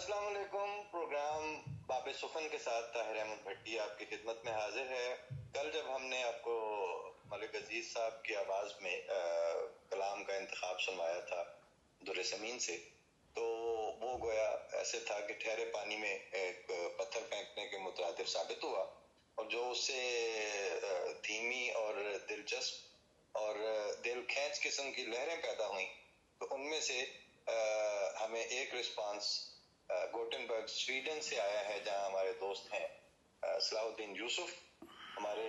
السلام علیکم. پروگرام باب سخن کے ساتھ طاہر احمد بھٹی آپ کی خدمت میں حاضر ہے. کل جب ہم نے آپ کو ملک عزیز صاحب کی آواز میں کلام کا انتخاب سنوایا تھا در سمین سے، تو وہ گویا ایسے تھا کہ ٹھہرے پانی میں ایک پتھر پھینکنے کے مترادف ثابت ہوا، اور جو اس سے دھیمی اور دلچسپ اور دل کھینچ قسم کی لہریں پیدا ہوئیں، تو ان میں سے ہمیں ایک رسپانس گوٹنبرگ سویڈن سے آیا ہے، جہاں ہمارے دوست ہیں صلاح الدین یوسف، ہمارے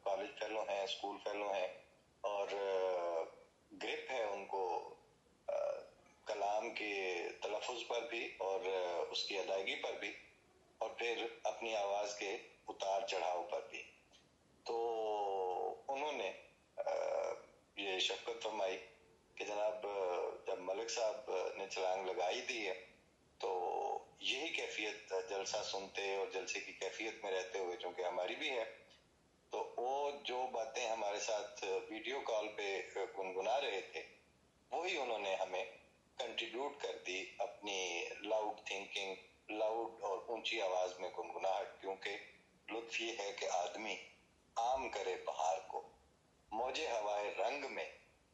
کالج فیلو ہیں، اسکول فیلو ہیں، اور گرپ ہے ان کو کلام کے تلفظ پر بھی اور اس کی ادائیگی پر بھی، اور پھر اپنی آواز کے اتار چڑھاؤ پر بھی. تو انہوں نے یہ شفقت فرمائی کہ جناب جب ملک صاحب نے چھلانگ لگائی دی ہے تو یہی کیفیت جلسہ سنتے اور جلسے کی کیفیت میں رہتے ہوئے چونکہ ہماری بھی ہے، تو وہ جو باتیں ہمارے ساتھ ویڈیو کال پہ گنگنا رہے تھے وہی انہوں نے ہمیں کنٹریبیوٹ کر دی اپنی لاؤڈ تھنکنگ، لاؤڈ اور اونچی آواز میں گنگناہٹ. کیونکہ لطف یہ ہے کہ آدمی عام کرے بہار کو، موجے ہوائے رنگ میں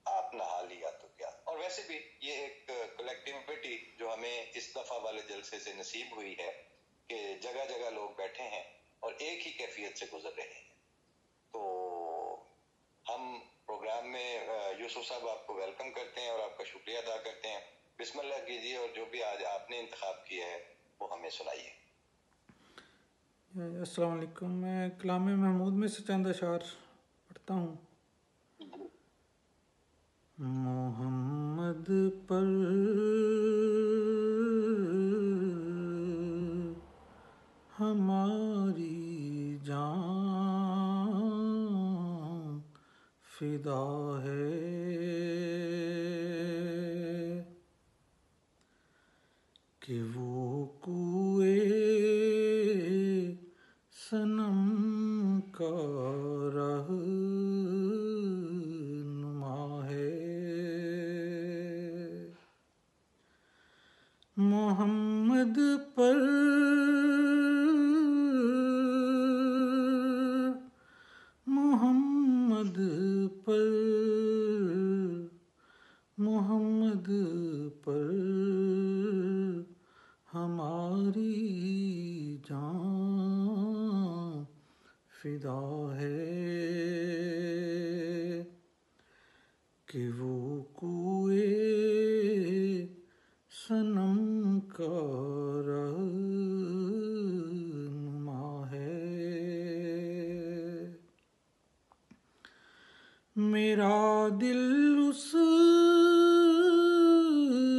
آپ نہا لیا تو کیا. اور ویسے بھی یہ ایک کلیکٹیوٹی جو ہمیں اس دفعہ والے جلسے سے نصیب ہوئی ہے کہ جگہ جگہ لوگ بیٹھے ہیں اور ایک ہی کیفیت سے گزر رہے ہیں. تو ہم پروگرام میں یوسف صاحب آپ کو ویلکم کرتے ہیں اور آپ کا شکریہ ادا کرتے ہیں. بسم اللہ کیجیے اور جو بھی آج آپ نے انتخاب کیا ہے وہ ہمیں سنائیے. السلام علیکم. میں کلام محمود میں سے چند اشعار پڑھتا ہوں. محمد پر ہماری جان فدا ہے کہ وہ کوئے صنم کا رہنما ہے. محمد پر محمد پر محمد پر ہماری جان فدا ہے کہ وہ کوئے صنم کا رہنما ہے. میرا دل اس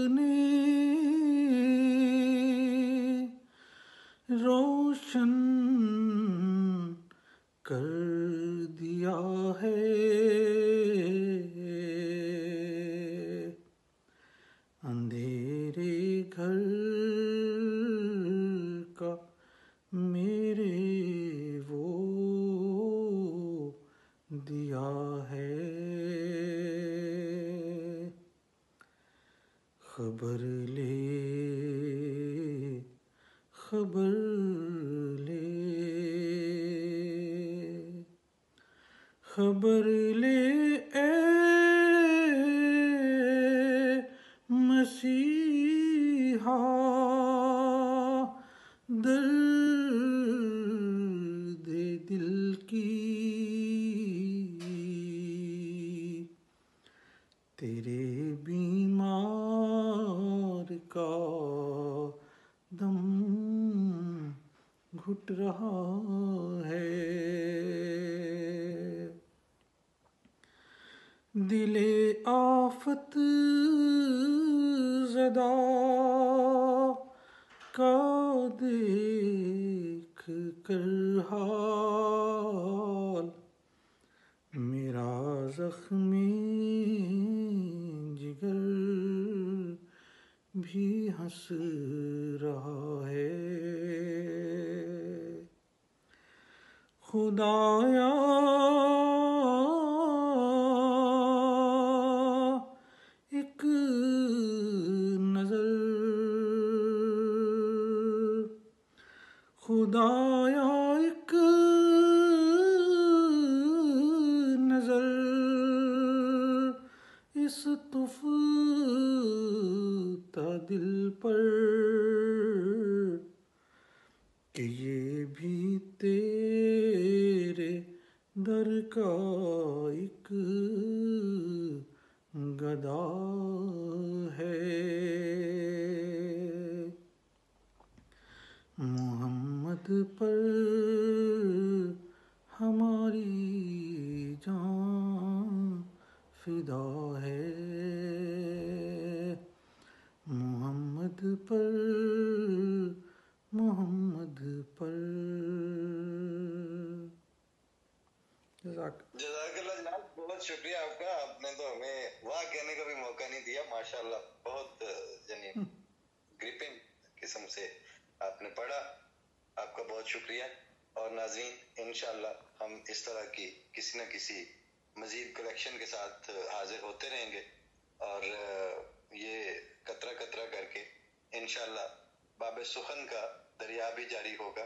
نے روشن کر دیا ہے، اندھیرے گھر کا میرے وہ دیا ہے. خبر لے خبر لے خبر لے اے مسیحا درد دل کی، تیرے بیمار کا دم گھٹ رہا ہے. دل آفت زدہ کا دیکھ کر حال میرا زخمی جگر بھی ہنس رہا ہے. خدایا ایک نظر خدایا ایک نظر اس تفتا دل پر کہ یہ بھی تیرے در کا ایک گدا ہے۔ محمد پر ہماری جان فدا ہے، محمد پر، محمد پر۔ جزاک اللہ جناب، بہت شکریہ آپ کا، آپ نے تو ہمیں واہ کہنے کا بھی موقع نہیں دیا، ماشاءاللہ بہت یعنی گریپنگ قسم سے آپ نے پڑھا، آپ کا بہت شکریہ۔ اور ناظرین انشاءاللہ ہم اس طرح کی کسی نہ کسی مزید کلیکشن کے ساتھ حاضر ہوتے رہیں گے، اور یہ قطرہ قطرہ کر کے انشاءاللہ باب سخن کا دریا بھی جاری ہوگا۔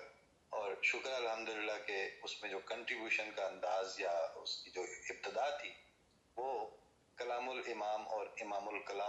اور شکر الحمدللہ کہ اس میں جو کنٹریبیوشن کا انداز یا اس کی جو ابتدا تھی وہ کلام الامام اور امام الکلام